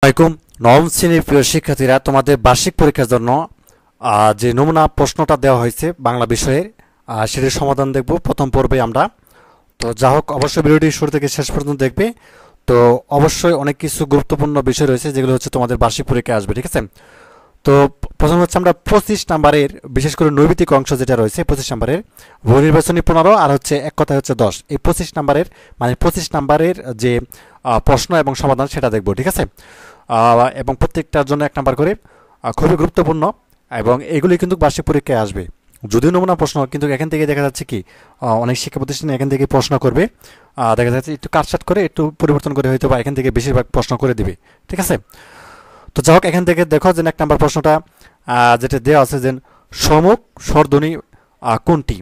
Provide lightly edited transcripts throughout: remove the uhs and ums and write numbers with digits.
আসসালামাইকুম। নবম শ্রেণীর প্রিয় শিক্ষার্থীরা, তোমাদের বার্ষিক পরীক্ষার জন্য যে নমুনা প্রশ্নটা দেওয়া হয়েছে বাংলা বিষয়ের, সেটির সমাধান দেখব প্রথম পর্বে আমরা। তো যা হোক, অবশ্যই ভিডিওটি শুরু থেকে শেষ পর্যন্ত দেখবে। তো অবশ্যই অনেক কিছু গুরুত্বপূর্ণ বিষয় রয়েছে যেগুলো হচ্ছে তোমাদের বার্ষিক পরীক্ষায় আসবে, ঠিক আছে? তো প্রথম হচ্ছে আমরা 25 নাম্বারের, বিশেষ করে নৈবিত্তিক অংশ যেটা রয়েছে 25 নাম্বারের, বহু নির্বাচনী 15 আর হচ্ছে এক কথায় হচ্ছে 10, এই 25 নাম্বারের মানে 25 নাম্বারের যে প্রশ্ন এবং সমাধান সেটা দেখব, ঠিক আছে? এবং প্রত্যেকটার জন্য 1 নাম্বার করে, খুবই গুরুত্বপূর্ণ এবং এগুলি কিন্তু বার্ষিক পরীক্ষায় আসবে। যদিও নমুনা প্রশ্ন, কিন্তু এখান থেকে দেখা যাচ্ছে কি অনেক শিক্ষা প্রতিষ্ঠানে এখান থেকে প্রশ্ন করবে, দেখা যাচ্ছে একটু কাটছাট করে একটু পরিবর্তন করে হয়তো বা এখান থেকে বেশিরভাগ প্রশ্ন করে দিবে, ঠিক আছে? তো যাই হোক, এখান থেকে দেখো যে 1 নাম্বার প্রশ্নটা যেটা দেওয়া আছে যে সমুখ স্বরধ্বনি কোনটি?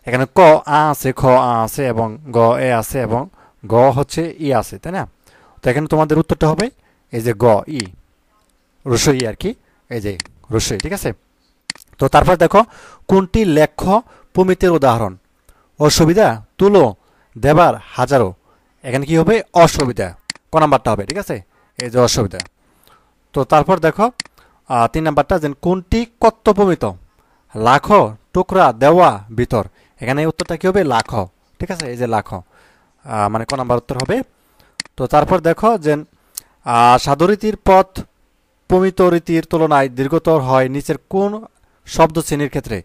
এখানে ক আ আছে, খ আ আছে এবং গ এ আছে এবং গ হচ্ছে ই আছে, তাই না? তো এখানে তোমাদের উত্তরটা হবে এই যে গ ই, রসই আর কি, এই যে রসই, ঠিক আছে? তো তারপর দেখো কোনটি লেখ্য প্রমিতের উদাহরণ? অসুবিধা, তুলো, দেবার, হাজারো। এখানে কি হবে? অসুবিধা, ক নাম্বারটা হবে, ঠিক আছে? এই যে অসুবিধা। তো তারপর দেখো 3 নাম্বারটা যে কোনটি কর্তব্যমিত? লাখ, টুকরা, দেওয়া, ভিতর। এখানে উত্তরটা কি হবে? লাখ, ঠিক আছে? এই যে লাখ, মানে ক নাম্বার উত্তর হবে। তো তারপর দেখো যে সাধুরীতির পথ প্রমিত রীতির তুলনায় দীর্ঘতর হয় নিচের কোন শব্দ শ্রেণীর ক্ষেত্রে?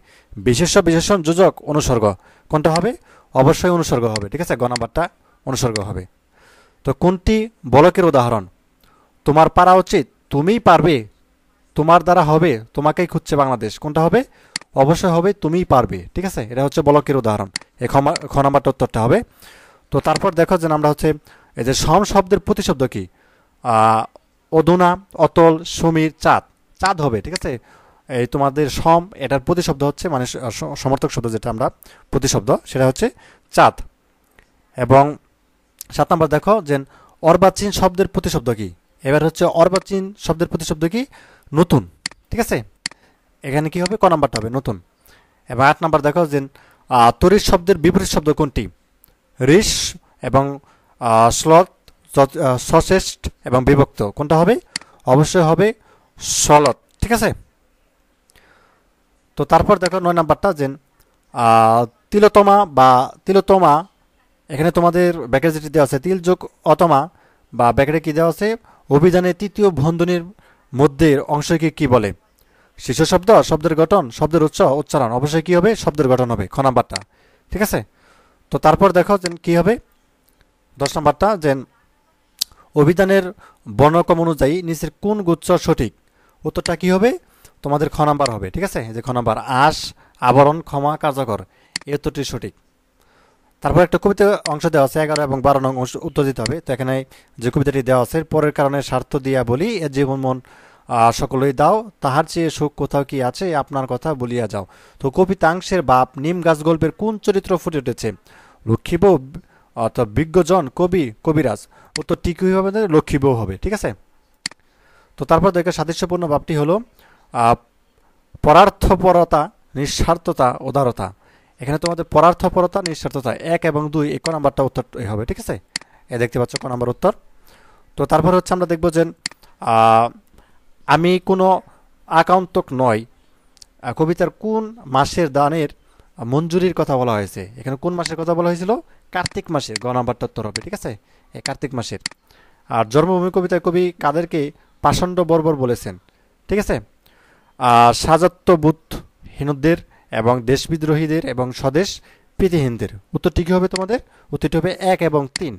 বিশেষ্য, বিশেষণ, যোজক, অনুসর্গ। কোনটা হবে? অবশ্যই অনুসর্গ হবে, ঠিক আছে? গ নাম্বারটা অনুসর্গ হবে। তো কোনটি বলকের উদাহরণ? তোমার পারা উচিত, তুমিই পারবে, তোমার দ্বারা হবে, তোমাকেই খুঁজছে বাংলাদেশ। কোনটা হবে? অবশ্যই হবে তুমিই পারবে, ঠিক আছে? এটা হচ্ছে বলকের উদাহরণ। এই খ নাম্বারটা উত্তরটা হবে। তো তারপর দেখো যে আমরা হচ্ছে এই যে সম শব্দের প্রতিশব্দ কি? অধুনা, অতল, সমীর, চাঁদ। চাঁদ হবে, ঠিক আছে? এই তোমাদের সম, এটার প্রতিশব্দ হচ্ছে মানে সমর্থক শব্দ যেটা আমরা প্রতিশব্দ, সেটা হচ্ছে চাঁদ। এবং 7 নম্বর দেখো যে অর্বাচীন শব্দের প্রতিশব্দ কি? এবার হচ্ছে অর্বাচীন শব্দের প্রতিশব্দ কি? নতুন, ঠিক আছে? এখানে কি হবে? ক নাম্বারটা হবে নতুন। এবং 8 নাম্বার দেখো যে তরিৎ শব্দের বিপরীত শব্দ কোনটি? ঋষ এবং শ্লথ, সচেষ্ট এবং বিভক্ত। কোনটা হবে? অবশ্যই হবে সলত, ঠিক আছে? তো তারপর দেখো 9 নাম্বারটা যে তিলোতমা বা তিলোতমা, এখানে তোমাদের ব্যাকেট যেটি দেওয়া আছে তিল যোগ অতমা বা ব্যাকেটে কি দেওয়া আছে? অভিধানে তৃতীয় বন্ধনীর মধ্যে অংশকে কি বলে? শীর্ষ শব্দ, শব্দের গঠন, শব্দের উচ্চ, উচ্চারণ। অবশ্যই কি হবে? শব্দের গঠন হবে, খ নাম্বারটা, ঠিক আছে? তো তারপর দেখো যে কি হবে 10 নাম্বারটা যে অভিধানের বর্ণক্রম অনুযায়ী নিচের কোন গুচ্ছ সঠিক? উত্তরটা কি হবে? তোমাদের খ নাম্বার হবে, ঠিক আছে? যে খ নাম্বার, আশ, আবরণ, ক্ষমা, কার্যকর। এই উত্তরটি সঠিক। তারপর একটা কবিতা অংশ দেওয়া আছে 11 এবং 12 নং উত্তর দিতে হবে। তো এখানে যে কবিতাটি দেওয়া আছে, পরের কারণে স্বার্থ দিয়া বলি এ জীবন মন সকলেই দাও, তাহার চেয়ে সুখ কোথাও কি আছে, আপনার কথা বলিয়া যাও। তো কবিতাংশের বাপ নিম গাছ গল্পের কোন চরিত্র ফুটে উঠেছে? লক্ষ্মী বউ, অর্থাৎ বিজ্ঞজন, কবি, কবিরাজ। উত্তর ঠিক হবে, লক্ষ্মী বউ হবে, ঠিক আছে? তো তারপর দেখে সাদৃশ্যপূর্ণ ভাবটি হলো পরার্থপরতা, নিঃস্বার্থতা, উদারতা। এখানে তোমাদের পরার্থপরতা, নিঃস্বার্থতা 1 এবং 2, এক নাম্বারটা উত্তর হবে, ঠিক আছে? এ দেখতে পাচ্ছ ক নাম্বার উত্তর। তো তারপর হচ্ছে আমরা দেখব যে আমি কোনো আকান্তক নয়, কবিতার কোন মাসের দানের মঞ্জুরির কথা বলা হয়েছে? এখানে কোন মাসের কথা বলা হয়েছিল? কার্তিক মাসের, গ নাম্বারটা উত্তর হবে, ঠিক আছে? এই কার্তিক মাসের। আর জন্মভূমি কবিতায় কবি কাদেরকে পাষণ্ড বর্বর বলেছেন? ঠিক আছে? সাজাত্যবোধহীনদের এবং দেশবিদ্রোহীদের এবং স্বদেশ প্রীতিহীনদের। উত্তরটি কী হবে তোমাদের? উত্তরটি হবে 1 এবং 3,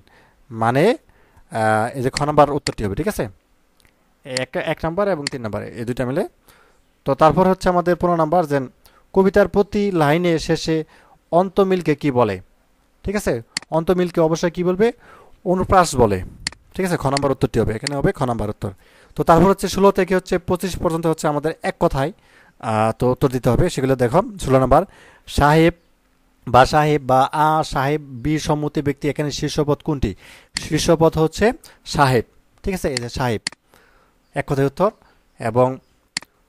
মানে এই যে খ নাম্বার উত্তরটি হবে, ঠিক আছে? এক নাম্বার এবং 3 নাম্বার, এই দুইটা মিলে। তো তারপর হচ্ছে আমাদের 15 নাম্বার যে কবিতার প্রতি লাইনে শেষে অন্তমিলকে কি বলে? ঠিক আছে? অন্তমিলকে অবশ্যই কি বলবে? অনুপ্রাস বলে, ঠিক আছে? খ নাম্বার উত্তরটি হবে, এখানে হবে খ নাম্বার উত্তর। তো তারপর হচ্ছে 16 থেকে হচ্ছে 25 পর্যন্ত হচ্ছে আমাদের এক কথায় তো উত্তর দিতে হবে। সেগুলো দেখো 16 নাম্বার, সাহেব বা সাহেব বা সাহেব বীর সম্মতি ব্যক্তি, এখানে শীর্ষপদ কোনটি? শীর্ষপদ হচ্ছে সাহেব, ঠিক আছে? এই যে সাহেব, এক কথায় উত্তর। এবং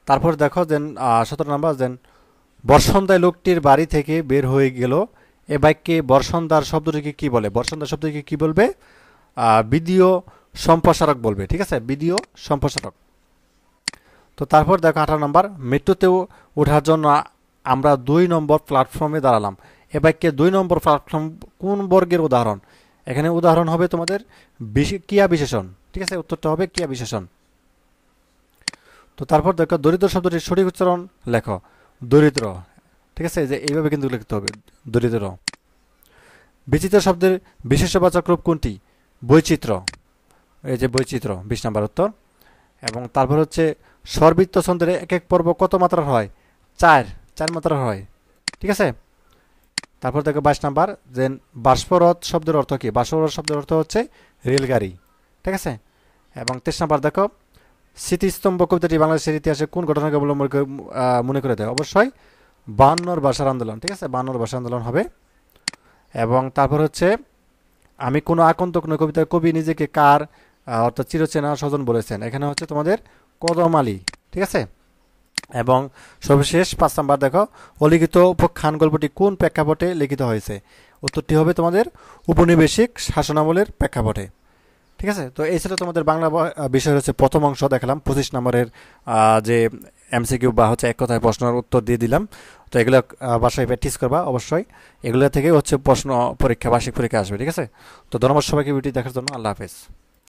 তারপর দেখো যে 17 নাম্বার যে বর্ষন্দায় লোকটির বাড়ি থেকে বের হয়ে গেল, এ বাক্যে বর্ষন্দার শব্দটিকে কি বলে? বর্ষন্দার শব্দটিকে কি বলবে? বিদীয় সম্প্রসারক বলবে, ঠিক আছে, ভিডিও সম্প্রসারক। তো তারপর দেখো 18 নম্বর, মেট্রোতেও ওঠার জন্য আমরা 2 নম্বর প্ল্যাটফর্মে দাঁড়ালাম। এ বাক্যে 2 নম্বর প্ল্যাটফর্ম কোন বর্গের উদাহরণ? এখানে উদাহরণ হবে তোমাদের ক্রিয়া বিশেষণ, ঠিক আছে, উত্তরটা হবে ক্রিয়া বিশেষণ। তো তারপর দেখো দরিদ্র শব্দটির সঠিক উচ্চারণ লেখো। দরিদ্র, ঠিক আছে, যে এইভাবে কিন্তু লিখতে হবে, দরিদ্র। বিচিত্র শব্দের বিশেষবাচক রূপ কোনটি? বৈচিত্র্য, এই যে বৈচিত্র্য, 20 নম্বর উত্তর। এবং তারপর হচ্ছে স্বরবৃত্ত ছন্দের এক এক পর্ব কত মাত্রার হয়? 4 মাত্রার হয়, ঠিক আছে। তারপর দেখো 22 নাম্বার, যে বাষ্পরথ শব্দের অর্থ কি? বাষ্পরথ শব্দের অর্থ হচ্ছে রেলগাড়ি, ঠিক আছে। এবং 23 নাম্বার দেখো, স্মৃতিস্তম্ভ কবিতাটি বাংলাদেশের ইতিহাসে কোন ঘটনাকে অবলম্বন করে মনে করে দেয়? অবশ্যই 52 ভাষার আন্দোলন, ঠিক আছে, 52 ভাষার আন্দোলন হবে। এবং তারপর হচ্ছে আমি কোনো আগন্তুক নই কবিতার কবি নিজেকে কার অর্থাৎ চিরচেনা স্বজন বলেছেন? এখানে হচ্ছে তোমাদের কদম আলী, ঠিক আছে। এবং সর্বশেষ 5 নাম্বার দেখো, অলিখিত উপাখ্যান গল্পটি কোন প্রেক্ষাপটে লিখিত হয়েছে? উত্তরটি হবে তোমাদের উপনিবেশিক শাসনামলের প্রেক্ষাপটে, ঠিক আছে। তো এই ছিল তোমাদের বাংলা বিষয় হচ্ছে প্রথম অংশ দেখালাম, 25 নম্বরের যে এমসিকিউ বা হচ্ছে এক কথায় প্রশ্নের উত্তর দিয়ে দিলাম। তো এগুলো বাসায় প্র্যাকটিস করবা অবশ্যই, এগুলো থেকে হচ্ছে প্রশ্ন পরীক্ষা, বার্ষিক পরীক্ষা আসবে, ঠিক আছে। তো ধন্যবাদ সবাইকে ভিডিও দেখার জন্য, আল্লাহ হাফেজ।